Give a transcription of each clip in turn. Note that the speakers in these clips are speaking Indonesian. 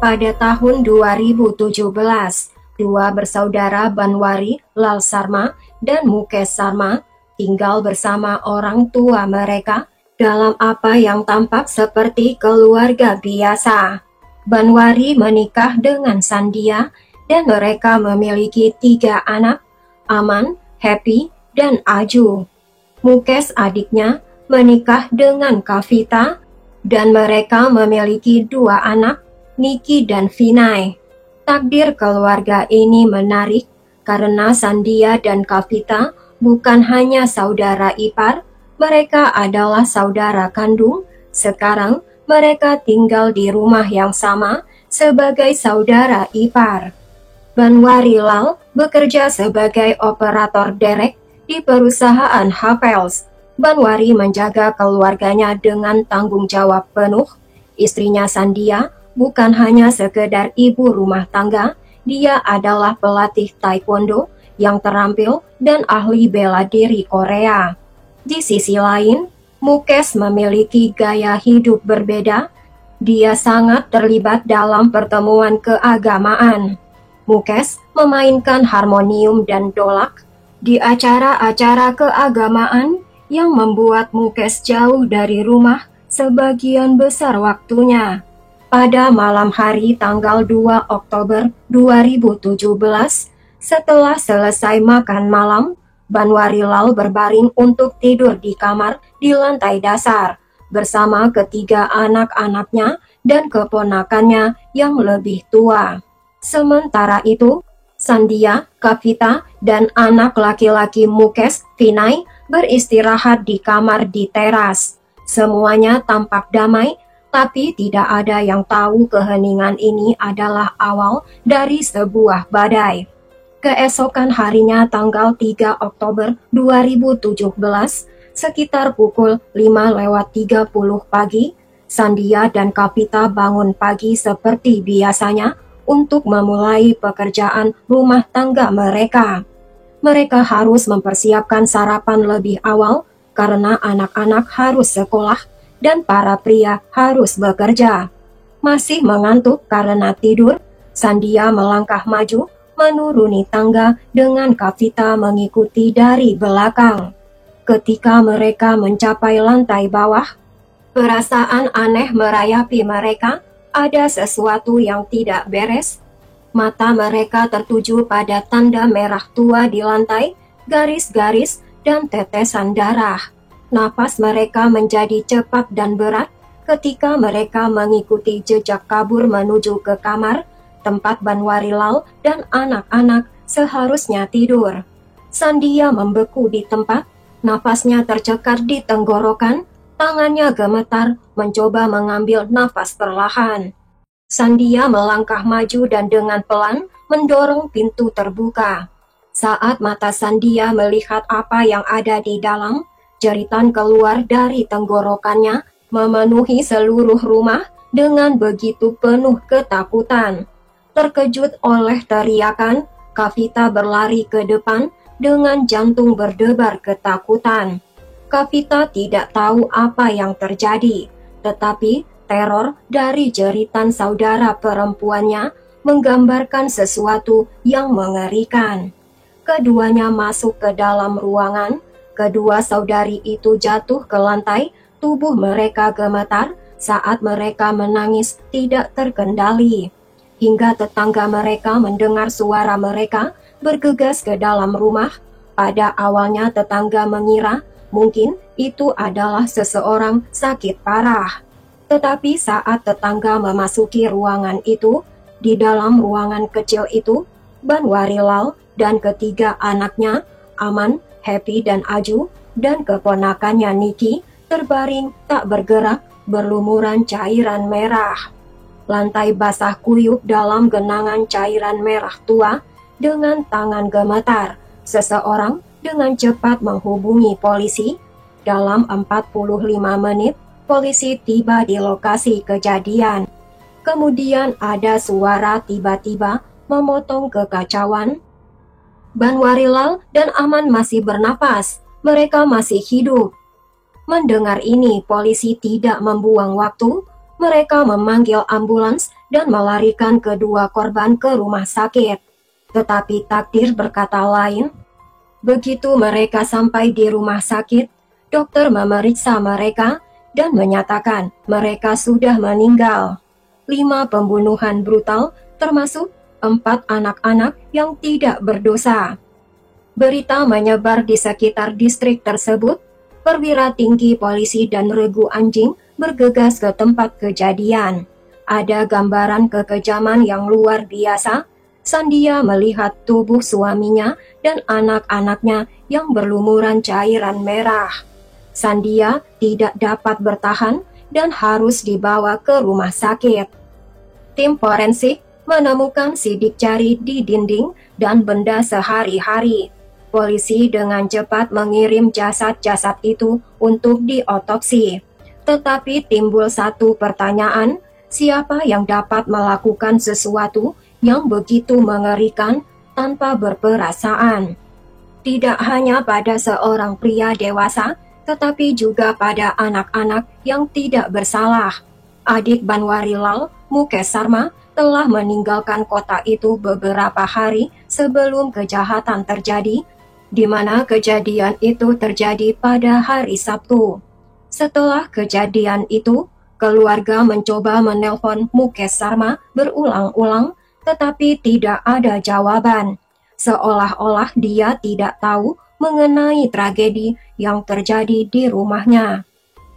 Pada tahun 2017, dua bersaudara Banwari Lal Sarma dan Mukesh Sarma tinggal bersama orang tua mereka dalam apa yang tampak seperti keluarga biasa. Banwari menikah dengan Sandhya dan mereka memiliki 3 anak, Aman, Happy, dan Aju. Mukesh adiknya menikah dengan Kavita dan mereka memiliki 2 anak, Nikki dan Vinay. Takdir keluarga ini menarik karena Sandhya dan Kavita bukan hanya saudara ipar, mereka adalah saudara kandung. Sekarang mereka tinggal di rumah yang sama sebagai saudara ipar. Banwari Lal bekerja sebagai operator derek di perusahaan Havels. Banwari menjaga keluarganya dengan tanggung jawab penuh. Istrinya Sandhya bukan hanya sekedar ibu rumah tangga, dia adalah pelatih taekwondo yang terampil dan ahli bela diri Korea. Di sisi lain, Mukesh memiliki gaya hidup berbeda. Dia sangat terlibat dalam pertemuan keagamaan. Mukesh memainkan harmonium dan dolak di acara-acara keagamaan yang membuat Mukesh jauh dari rumah sebagian besar waktunya. Pada malam hari tanggal 2 Oktober 2017, setelah selesai makan malam, Banwari Lal berbaring untuk tidur di kamar di lantai dasar bersama ketiga anak-anaknya dan keponakannya yang lebih tua. Sementara itu, Sandhya, Kavita, dan anak laki-laki Mukesh, Vinay, beristirahat di kamar di teras. Semuanya tampak damai, tapi tidak ada yang tahu keheningan ini adalah awal dari sebuah badai. Keesokan harinya tanggal 3 Oktober 2017, sekitar pukul 5:30 pagi, Sandhya dan Kavita bangun pagi seperti biasanya untuk memulai pekerjaan rumah tangga mereka. Mereka harus mempersiapkan sarapan lebih awal karena anak-anak harus sekolah dan para pria harus bekerja. Masih mengantuk karena tidur, Sandhya melangkah maju menuruni tangga dengan Kavita mengikuti dari belakang. Ketika mereka mencapai lantai bawah, perasaan aneh merayapi mereka. Ada sesuatu yang tidak beres. Mata mereka tertuju pada tanda merah tua di lantai, garis-garis, dan tetesan darah. Napas mereka menjadi cepat dan berat ketika mereka mengikuti jejak kabur menuju ke kamar tempat Banwari Lal dan anak-anak seharusnya tidur. Sandhya membeku di tempat, napasnya tercekat di tenggorokan, tangannya gemetar mencoba mengambil nafas perlahan. Sandhya melangkah maju dan dengan pelan mendorong pintu terbuka. Saat mata Sandhya melihat apa yang ada di dalam, jeritan keluar dari tenggorokannya memenuhi seluruh rumah dengan begitu penuh ketakutan. Terkejut oleh teriakan, Kavita berlari ke depan dengan jantung berdebar ketakutan. Kavita tidak tahu apa yang terjadi, tetapi teror dari jeritan saudara perempuannya menggambarkan sesuatu yang mengerikan. Keduanya masuk ke dalam ruangan. Kedua saudari itu jatuh ke lantai, tubuh mereka gemetar saat mereka menangis tidak terkendali. Hingga tetangga mereka mendengar suara mereka bergegas ke dalam rumah. Pada awalnya tetangga mengira mungkin itu adalah seseorang sakit parah. Tetapi saat tetangga memasuki ruangan itu, di dalam ruangan kecil itu, Banwari Lal dan ketiga anaknya, Aman, Happy, dan Aju, dan keponakannya Nikki, terbaring tak bergerak berlumuran cairan merah. Lantai basah kuyup dalam genangan cairan merah tua dengan tangan gemetar. Seseorang dengan cepat menghubungi polisi. Dalam 45 menit, polisi tiba di lokasi kejadian. Kemudian ada suara tiba-tiba memotong kekacauan. Banwari Lal dan Aman masih bernapas. Mereka masih hidup. Mendengar ini, polisi tidak membuang waktu. Mereka memanggil ambulans dan melarikan kedua korban ke rumah sakit. Tetapi takdir berkata lain. Begitu mereka sampai di rumah sakit, dokter memeriksa mereka dan menyatakan mereka sudah meninggal. 5 pembunuhan brutal termasuk 4 anak-anak yang tidak berdosa. Berita menyebar di sekitar distrik tersebut. Perwira tinggi polisi dan regu anjing bergegas ke tempat kejadian. Ada gambaran kekejaman yang luar biasa. Sandia melihat tubuh suaminya dan anak-anaknya yang berlumuran cairan merah. Sandia tidak dapat bertahan dan harus dibawa ke rumah sakit. Tim forensik menemukan sidik jari di dinding dan benda sehari-hari. Polisi dengan cepat mengirim jasad-jasad itu untuk diotopsi. Tetapi timbul satu pertanyaan, siapa yang dapat melakukan sesuatu yang begitu mengerikan tanpa berperasaan? Tidak hanya pada seorang pria dewasa, tetapi juga pada anak-anak yang tidak bersalah. Adik Banwarilal, Mukesh Sarma, telah meninggalkan kota itu beberapa hari sebelum kejahatan terjadi, di mana kejadian itu terjadi pada hari Sabtu. Setelah kejadian itu, keluarga mencoba menelpon Mukesh Sarma berulang-ulang, tetapi tidak ada jawaban. Seolah-olah dia tidak tahu mengenai tragedi yang terjadi di rumahnya.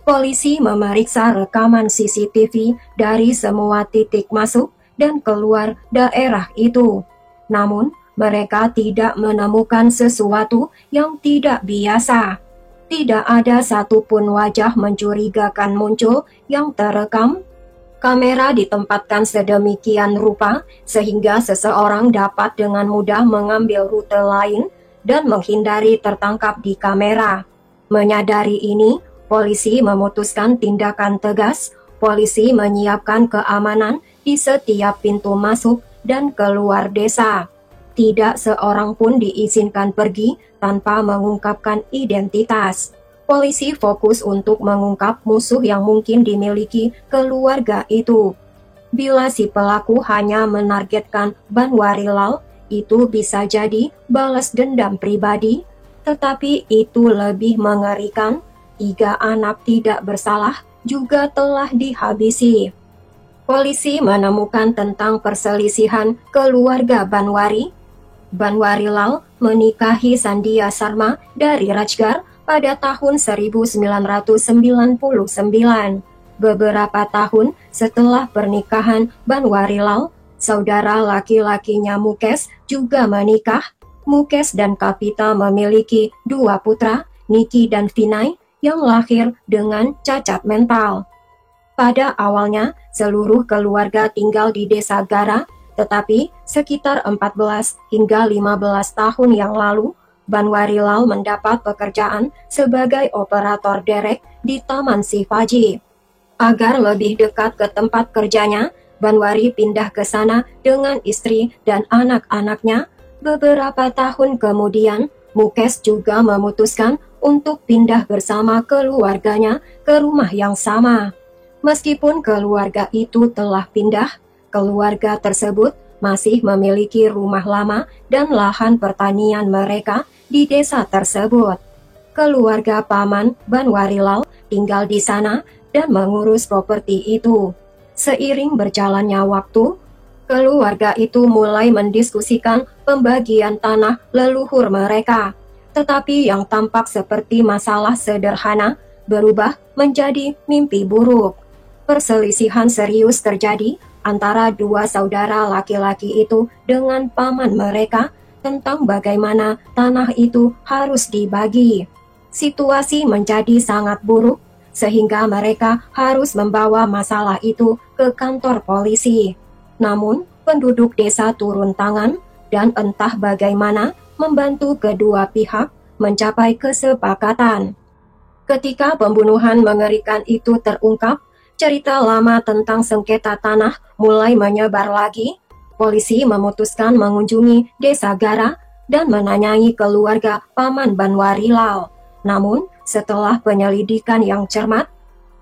Polisi memeriksa rekaman CCTV dari semua titik masuk dan keluar daerah itu. Namun, mereka tidak menemukan sesuatu yang tidak biasa. Tidak ada satupun wajah mencurigakan muncul yang terekam. Kamera ditempatkan sedemikian rupa sehingga seseorang dapat dengan mudah mengambil rute lain dan menghindari tertangkap di kamera. Menyadari ini, polisi memutuskan tindakan tegas. Polisi menyiapkan keamanan di setiap pintu masuk dan keluar desa. Tidak seorang pun diizinkan pergi tanpa mengungkapkan identitas. Polisi fokus untuk mengungkap musuh yang mungkin dimiliki keluarga itu. Bila si pelaku hanya menargetkan Banwarilal, itu bisa jadi balas dendam pribadi. Tetapi itu lebih mengerikan, 3 anak tidak bersalah juga telah dihabisi. Polisi menemukan tentang perselisihan keluarga Banwari. Banwarilal menikahi Sandia Sarma dari Rajgar pada tahun 1999. Beberapa tahun setelah pernikahan Banwarilal, saudara laki-lakinya Mukesh juga menikah. Mukesh dan Kapita memiliki 2 putra, Niki dan Vinay, yang lahir dengan cacat mental. Pada awalnya, seluruh keluarga tinggal di desa Gara, tetapi sekitar 14 hingga 15 tahun yang lalu, Banwarilal mendapat pekerjaan sebagai operator derek di Taman Shivaji. Agar lebih dekat ke tempat kerjanya, Banwari pindah ke sana dengan istri dan anak-anaknya. Beberapa tahun kemudian, Mukesh juga memutuskan untuk pindah bersama keluarganya ke rumah yang sama. Meskipun keluarga itu telah pindah, keluarga tersebut masih memiliki rumah lama dan lahan pertanian mereka di desa tersebut. Keluarga paman Banwarilal tinggal di sana dan mengurus properti itu. Seiring berjalannya waktu, keluarga itu mulai mendiskusikan pembagian tanah leluhur mereka. Tetapi yang tampak seperti masalah sederhana berubah menjadi mimpi buruk. Perselisihan serius terjadi antara 2 saudara laki-laki itu dengan paman mereka tentang bagaimana tanah itu harus dibagi. Situasi menjadi sangat buruk sehingga mereka harus membawa masalah itu ke kantor polisi. Namun, penduduk desa turun tangan dan entah bagaimana membantu kedua pihak mencapai kesepakatan. Ketika pembunuhan mengerikan itu terungkap, cerita lama tentang sengketa tanah mulai menyebar lagi. Polisi memutuskan mengunjungi desa Gara dan menanyai keluarga paman Banwarilal. Namun, setelah penyelidikan yang cermat,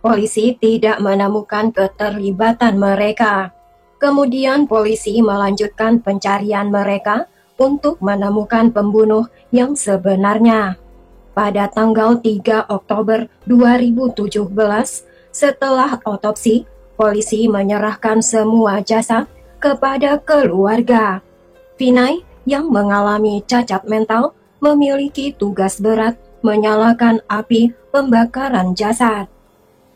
polisi tidak menemukan keterlibatan mereka. Kemudian polisi melanjutkan pencarian mereka untuk menemukan pembunuh yang sebenarnya. Pada tanggal 3 Oktober 2017, setelah otopsi, polisi menyerahkan semua jasad kepada keluarga. Vinay yang mengalami cacat mental memiliki tugas berat menyalakan api pembakaran jasad.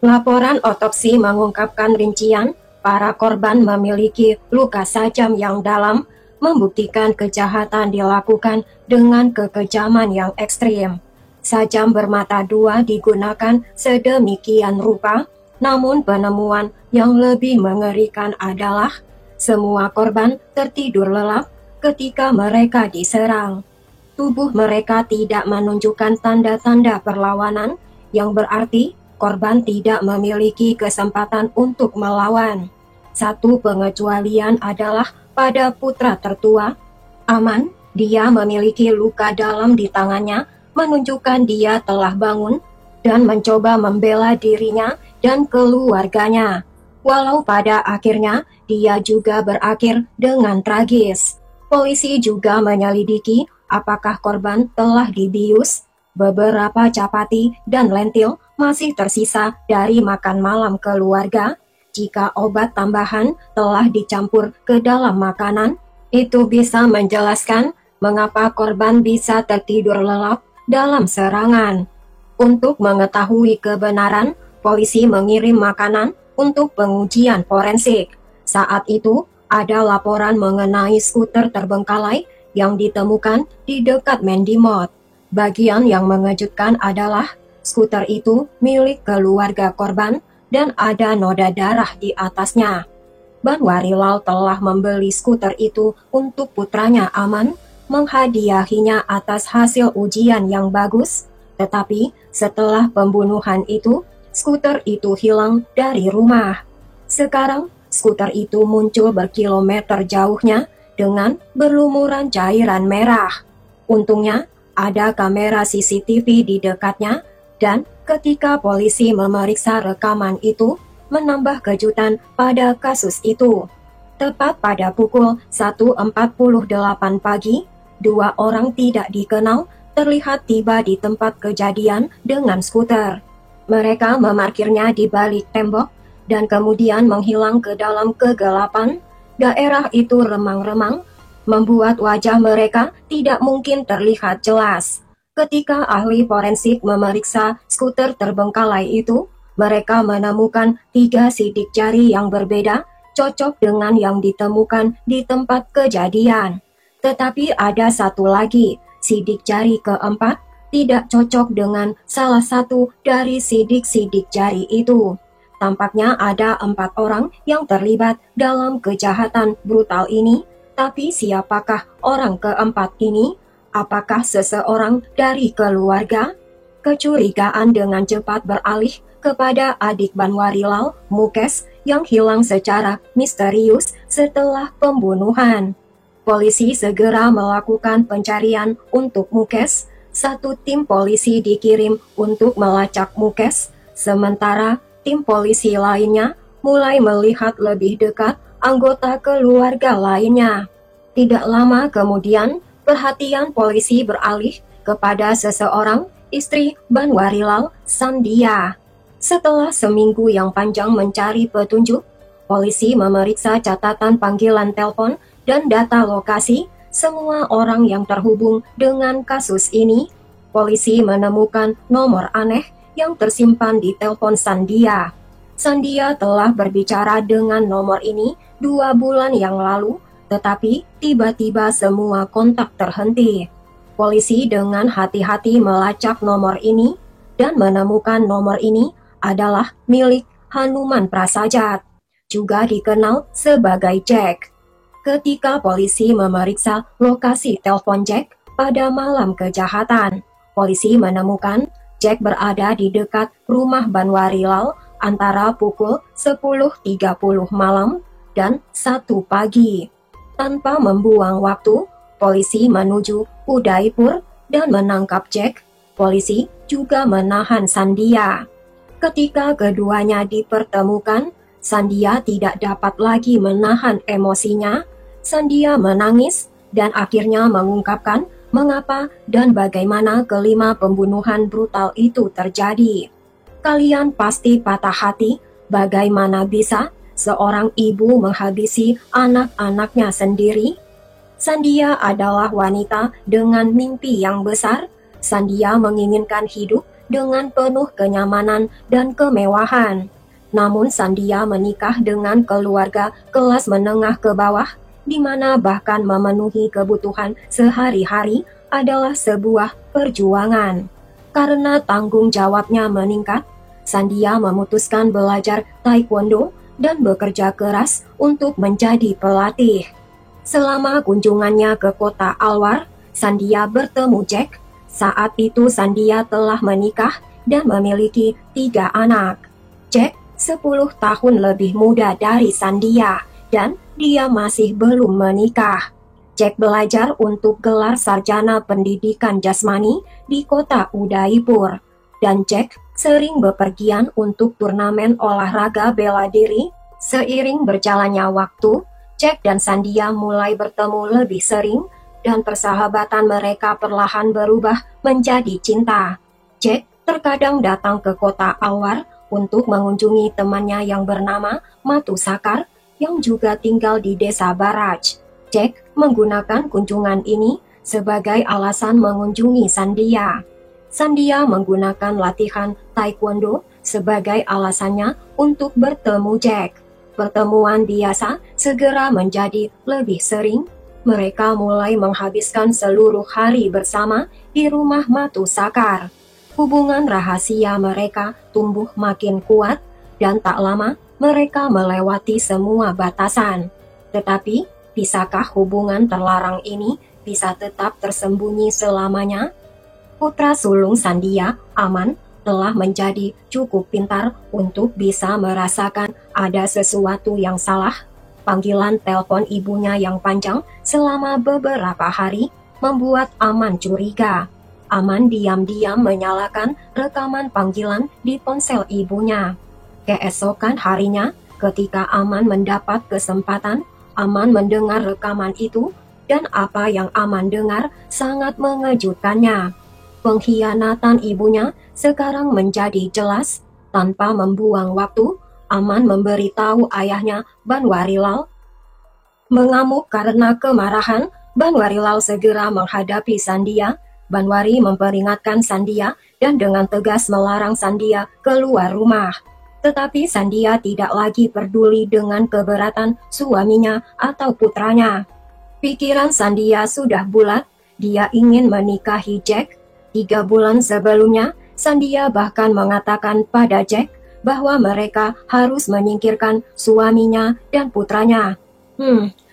Laporan otopsi mengungkapkan rincian para korban memiliki luka sajam yang dalam, membuktikan kejahatan dilakukan dengan kekejaman yang ekstrim. Sajam bermata dua digunakan sedemikian rupa, namun penemuan yang lebih mengerikan adalah semua korban tertidur lelap ketika mereka diserang. Tubuh mereka tidak menunjukkan tanda-tanda perlawanan, yang berarti korban tidak memiliki kesempatan untuk melawan. Satu pengecualian adalah pada putra tertua, Aman. Dia memiliki luka dalam di tangannya, menunjukkan dia telah bangun dan mencoba membela dirinya dan keluarganya. Walau pada akhirnya dia juga berakhir dengan tragis. Polisi juga menyelidiki apakah korban telah dibius. Beberapa capati dan lentil masih tersisa dari makan malam keluarga. Jika obat tambahan telah dicampur ke dalam makanan, itu bisa menjelaskan mengapa korban bisa tertidur lelap dalam serangan. Untuk mengetahui kebenaran, polisi mengirim makanan untuk pengujian forensik. Saat itu, ada laporan mengenai skuter terbengkalai yang ditemukan di dekat Mendimot. Bagian yang mengejutkan adalah skuter itu milik keluarga korban dan ada noda darah di atasnya. Banwarilal telah membeli skuter itu untuk putranya Aman, menghadiahinya atas hasil ujian yang bagus. Tetapi setelah pembunuhan itu, skuter itu hilang dari rumah. Sekarang, skuter itu muncul berkilometer jauhnya dengan berlumuran cairan merah. Untungnya, ada kamera CCTV di dekatnya, dan ketika polisi memeriksa rekaman itu, menambah kejutan pada kasus itu. Tepat pada pukul 1.48 pagi, dua orang tidak dikenal terlihat tiba di tempat kejadian dengan skuter. Mereka memarkirnya di balik tembok dan kemudian menghilang ke dalam kegelapan. Daerah itu remang-remang, membuat wajah mereka tidak mungkin terlihat jelas. Ketika ahli forensik memeriksa skuter terbengkalai itu, mereka menemukan 3 sidik jari yang berbeda, cocok dengan yang ditemukan di tempat kejadian. Tetapi ada satu lagi, sidik jari keempat, tidak cocok dengan salah satu dari sidik-sidik jari itu. Tampaknya ada 4 orang yang terlibat dalam kejahatan brutal ini, tapi siapakah orang keempat ini? Apakah seseorang dari keluarga? Kecurigaan dengan cepat beralih kepada adik Banwarilal, Mukesh, yang hilang secara misterius setelah pembunuhan. Polisi segera melakukan pencarian untuk Mukesh. Satu tim polisi dikirim untuk melacak Mukesh, sementara tim polisi lainnya mulai melihat lebih dekat anggota keluarga lainnya. Tidak lama kemudian, perhatian polisi beralih kepada seseorang, istri Banwarilal, Sandhya. Setelah seminggu yang panjang mencari petunjuk, polisi memeriksa catatan panggilan telepon dan data lokasi semua orang yang terhubung dengan kasus ini. Polisi menemukan nomor aneh yang tersimpan di telepon Sandhya. Sandhya telah berbicara dengan nomor ini 2 bulan yang lalu, tetapi tiba-tiba semua kontak terhenti. Polisi dengan hati-hati melacak nomor ini dan menemukan nomor ini adalah milik Hanuman Prasajat, juga dikenal sebagai Jack. Ketika polisi memeriksa lokasi telepon Jack pada malam kejahatan, polisi menemukan Jack berada di dekat rumah Banwarilal antara pukul 10.30 malam dan 1 pagi. Tanpa membuang waktu, polisi menuju Udaipur dan menangkap Jack. Polisi juga menahan Sandhya. Ketika keduanya dipertemukan, Sandia tidak dapat lagi menahan emosinya. Sandia menangis dan akhirnya mengungkapkan mengapa dan bagaimana kelima pembunuhan brutal itu terjadi. Kalian pasti patah hati, bagaimana bisa seorang ibu menghabisi anak-anaknya sendiri? Sandia adalah wanita dengan mimpi yang besar. Sandia menginginkan hidup dengan penuh kenyamanan dan kemewahan. Namun Sandia menikah dengan keluarga kelas menengah ke bawah, di mana bahkan memenuhi kebutuhan sehari-hari adalah sebuah perjuangan. Karena tanggung jawabnya meningkat, Sandia memutuskan belajar taekwondo dan bekerja keras untuk menjadi pelatih. Selama kunjungannya ke kota Alwar, Sandia bertemu Jack. Saat itu Sandia telah menikah dan memiliki 3 anak. Jack 10 tahun lebih muda dari Sandia dan dia masih belum menikah. Jack belajar untuk gelar sarjana pendidikan jasmani di kota Udaipur. Dan Jack sering bepergian untuk turnamen olahraga bela diri. Seiring berjalannya waktu, Jack dan Sandia mulai bertemu lebih sering dan persahabatan mereka perlahan berubah menjadi cinta. Jack terkadang datang ke kota Alwar untuk mengunjungi temannya yang bernama Matu Sakar yang juga tinggal di desa Baraj. Jack menggunakan kunjungan ini sebagai alasan mengunjungi Sandia. Sandia menggunakan latihan taekwondo sebagai alasannya untuk bertemu Jack. Pertemuan biasa segera menjadi lebih sering. Mereka mulai menghabiskan seluruh hari bersama di rumah Matu Sakar. Hubungan rahasia mereka tumbuh makin kuat dan tak lama mereka melewati semua batasan. Tetapi, bisakah hubungan terlarang ini bisa tetap tersembunyi selamanya? Putra sulung Sandia, Aman, telah menjadi cukup pintar untuk bisa merasakan ada sesuatu yang salah. Panggilan telepon ibunya yang panjang selama beberapa hari membuat Aman curiga. Aman diam-diam menyalakan rekaman panggilan di ponsel ibunya. Keesokan harinya, ketika Aman mendapat kesempatan, Aman mendengar rekaman itu dan apa yang Aman dengar sangat mengejutkannya. Pengkhianatan ibunya sekarang menjadi jelas. Tanpa membuang waktu, Aman memberitahu ayahnya Banwarilal. Mengamuk karena kemarahan, Banwarilal segera menghadapi Sandia. Banwari memperingatkan Sandia dan dengan tegas melarang Sandia keluar rumah. Tetapi Sandia tidak lagi peduli dengan keberatan suaminya atau putranya. Pikiran Sandia sudah bulat, dia ingin menikahi Jack. 3 bulan sebelumnya, Sandia bahkan mengatakan pada Jack bahwa mereka harus menyingkirkan suaminya dan putranya.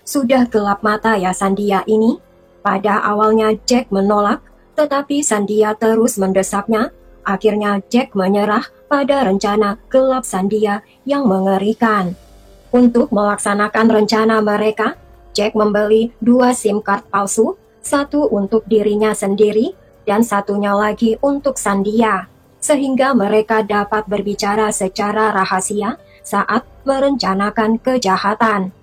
Sudah gelap mata ya Sandia ini. Pada awalnya Jack menolak, tetapi Sandia terus mendesaknya. Akhirnya Jack menyerah pada rencana gelap Sandia yang mengerikan. Untuk melaksanakan rencana mereka, Jack membeli 2 SIM card palsu, satu untuk dirinya sendiri dan satunya lagi untuk Sandia, sehingga mereka dapat berbicara secara rahasia saat merencanakan kejahatan.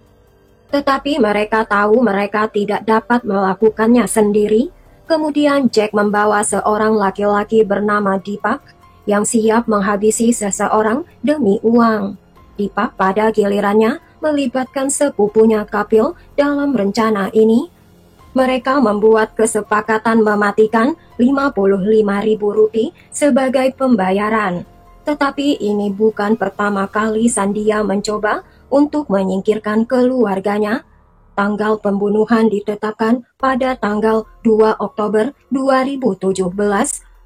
Tetapi mereka tahu mereka tidak dapat melakukannya sendiri. Kemudian Jack membawa seorang laki-laki bernama Deepak yang siap menghabisi seseorang demi uang. Deepak pada gilirannya melibatkan sepupunya Kapil dalam rencana ini. Mereka membuat kesepakatan mematikan Rp55.000 sebagai pembayaran. Tetapi ini bukan pertama kali Sandia mencoba untuk menyingkirkan keluarganya. Tanggal pembunuhan ditetapkan pada tanggal 2 Oktober 2017.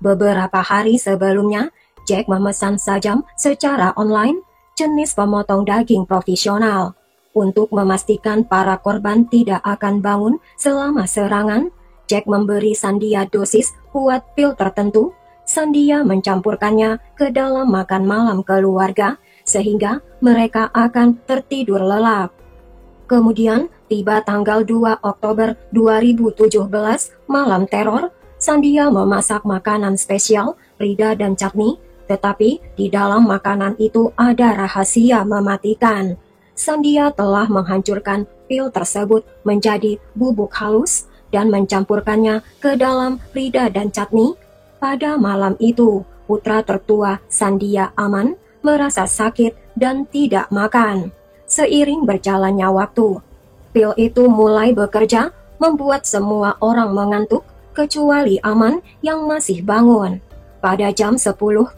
Beberapa hari sebelumnya, Jack memesan sajam secara online jenis pemotong daging profesional. Untuk memastikan para korban tidak akan bangun selama serangan, Jack memberi Sandia dosis kuat pil tertentu. Sandia mencampurkannya ke dalam makan malam keluarga, sehingga mereka akan tertidur lelap. Kemudian, tiba tanggal 2 Oktober 2017, malam teror, Sandia memasak makanan spesial, rida dan chutney, Tetapi di dalam makanan itu ada rahasia mematikan. Sandia telah menghancurkan pil tersebut menjadi bubuk halus dan mencampurkannya ke dalam lidah dan catni. Pada malam itu, putra tertua Sandia Aman merasa sakit dan tidak makan. Seiring berjalannya waktu, pil itu mulai bekerja, membuat semua orang mengantuk, kecuali Aman yang masih bangun. Pada jam 10.30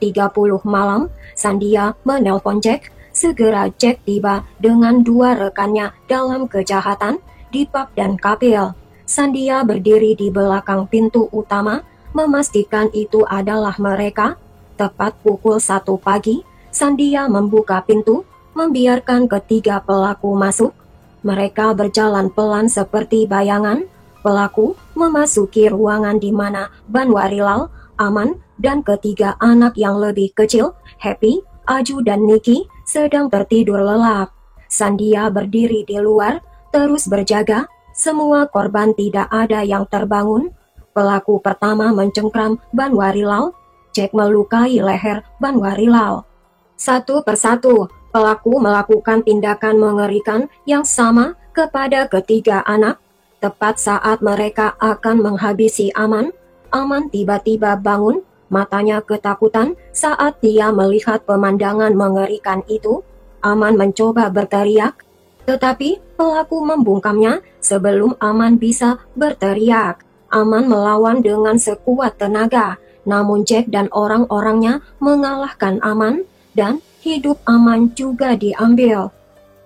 malam, Sandia menelpon Jack. Segera Jack tiba dengan dua rekannya dalam kejahatan di pub dan kapil. Sandia berdiri di belakang pintu utama, memastikan itu adalah mereka. Tepat pukul 1 pagi, Sandia membuka pintu, membiarkan ketiga pelaku masuk. Mereka berjalan pelan seperti bayangan. Pelaku memasuki ruangan di mana Banwarilal, Aman, dan ketiga anak yang lebih kecil, Happy, Aju, dan Nikki, sedang tertidur lelap. Sandia berdiri di luar, terus berjaga. Semua korban tidak ada yang terbangun. Pelaku pertama mencengkram Banwarilal. Jack melukai leher Banwarilal. Satu persatu, pelaku melakukan tindakan mengerikan yang sama kepada ketiga anak. Tepat saat mereka akan menghabisi Aman, Aman tiba-tiba bangun. Matanya ketakutan saat dia melihat pemandangan mengerikan itu. Aman mencoba berteriak, tetapi pelaku membungkamnya sebelum Aman bisa berteriak. Aman melawan dengan sekuat tenaga, namun Jack dan orang-orangnya mengalahkan Aman dan hidup Aman juga diambil.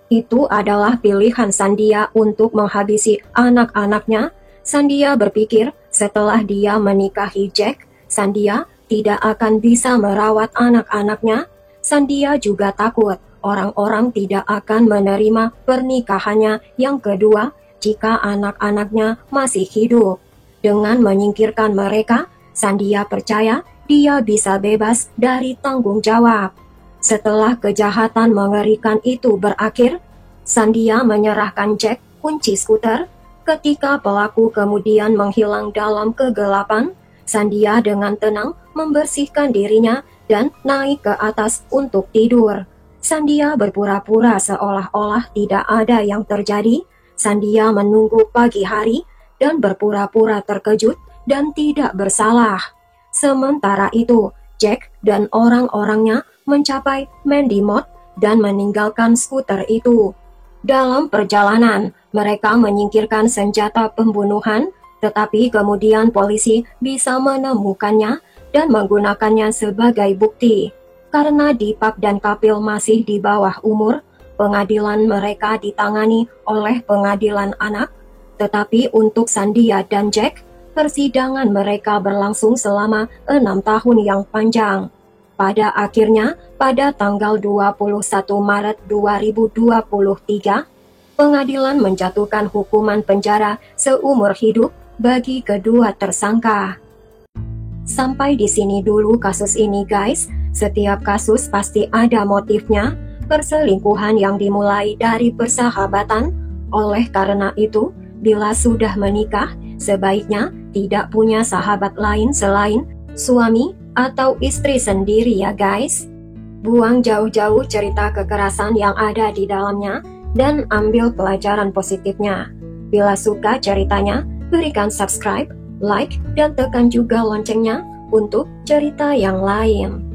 Itu adalah pilihan Sandia untuk menghabisi anak-anaknya. Sandia berpikir setelah dia menikahi Jack, Sandia tidak akan bisa merawat anak-anaknya. Sandia juga takut orang-orang tidak akan menerima pernikahannya yang kedua jika anak-anaknya masih hidup. Dengan menyingkirkan mereka, Sandia percaya dia bisa bebas dari tanggung jawab. Setelah kejahatan mengerikan itu berakhir, Sandia menyerahkan Jack kunci skuter. Ketika pelaku kemudian menghilang dalam kegelapan, Sandia dengan tenang membersihkan dirinya dan naik ke atas untuk tidur. Sandia berpura-pura seolah-olah tidak ada yang terjadi. Sandia menunggu pagi hari dan berpura-pura terkejut dan tidak bersalah. Sementara itu, Jack dan orang-orangnya mencapai Mandymouth dan meninggalkan skuter itu. Dalam perjalanan, mereka menyingkirkan senjata pembunuhan, tetapi kemudian polisi bisa menemukannya dan menggunakannya sebagai bukti. Karena di pub dan kapil masih di bawah umur, pengadilan mereka ditangani oleh pengadilan anak. Tetapi untuk Sandia dan Jack, persidangan mereka berlangsung selama 6 tahun yang panjang. Pada akhirnya, pada tanggal 21 Maret 2023, pengadilan menjatuhkan hukuman penjara seumur hidup bagi kedua tersangka. Sampai di sini dulu kasus ini guys. Setiap kasus pasti ada motifnya, perselingkuhan yang dimulai dari persahabatan. Oleh karena itu, bila sudah menikah, sebaiknya tidak punya sahabat lain selain suami atau istri sendiri ya guys. Buang jauh-jauh cerita kekerasan yang ada di dalamnya dan ambil pelajaran positifnya. Bila suka ceritanya, berikan subscribe, like, dan tekan juga loncengnya untuk cerita yang lain.